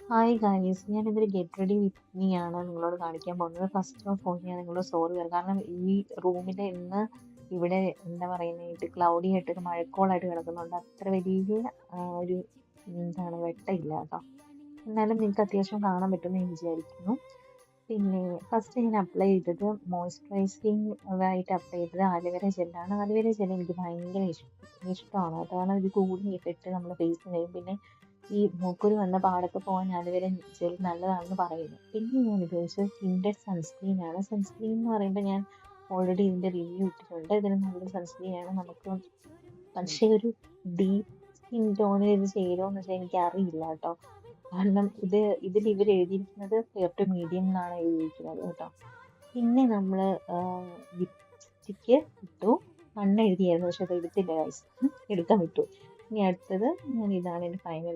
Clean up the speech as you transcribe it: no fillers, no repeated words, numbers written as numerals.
Hi guys, ഞാനിതൊരു get ready with me ആണ് നിങ്ങളോട് കാണിക്കാൻ പോകുന്നത്. ഫസ്റ്റ് ഓഫ് ഓൾ ഞാൻ നിങ്ങളോട് സോറി പറയാം. കാരണം ഈ റൂമിൽ ഇന്ന് ഇവിടെ എന്താ പറയുന്നത് ക്ലൗഡി ആയിട്ട് ഒരു മഴക്കോളായിട്ട് കിടക്കുന്നുണ്ട്. അത്ര വലിയ ഒരു എന്താണ് വെട്ടമില്ല കേട്ടോ. എന്നാലും നിങ്ങൾക്ക് അത്യാവശ്യം കാണാൻ പറ്റുമെന്ന് ഞാൻ വിചാരിക്കുന്നു. പിന്നെ ഫസ്റ്റ് ഞാൻ അപ്ലൈ ചെയ്തത് മോയ്സ്ചറൈസിങ് ആയിട്ട് അപ്ലൈ ചെയ്തത് ആലുവേര ജെല്ലാണ്. ആലുവേര ജെൽ എനിക്ക് ഭയങ്കര ഇഷ്ടമാണ്. അതാണ് ഒരു കൂളിംഗ് ഇഫക്റ്റ് നമ്മുടെ ഫേസിന് വരും. പിന്നെ ഈ മൂക്കുരു വന്ന പാടൊക്കെ പോകാൻ ആലുവേര ജെൽ നല്ലതാണെന്ന് പറയുന്നു. പിന്നെ ഞാൻ ഉപയോഗിച്ചത് ടിൻഡർ സൺസ്ക്രീൻ ആണ്. സൺസ്ക്രീൻ എന്ന് പറയുമ്പോൾ ഞാൻ ഓൾറെഡി ഇതിൻ്റെ റിവ്യൂ ഇട്ടിട്ടുണ്ട്. ഇതിന് നല്ല സൺസ്ക്രീൻ ആണ് നമുക്ക്. പക്ഷേ ഒരു ഡീപ്പ് സ്കിൻ ടോണിൽ ഇത് ചെയ്തോന്ന് വെച്ചാൽ എനിക്ക് അറിയില്ല കേട്ടോ. കാരണം ഇതിൽ ഇവർ എഴുതിയിരിക്കുന്നത് ഫെയർ ടു മീഡിയം എന്നാണ് എഴുതിയിരിക്കുന്നത് കേട്ടോ. പിന്നെ നമ്മൾ ലിപ്സ്റ്റിക്ക് ഇട്ടു. എഴുതിയായിരുന്നു, പക്ഷെ അത് എടുത്തില്ല ഗൈസ്, എടുക്കാൻ വിട്ടു. ഇനി അടുത്തത് ഇതാണ് എൻ്റെ ഫൈനൽ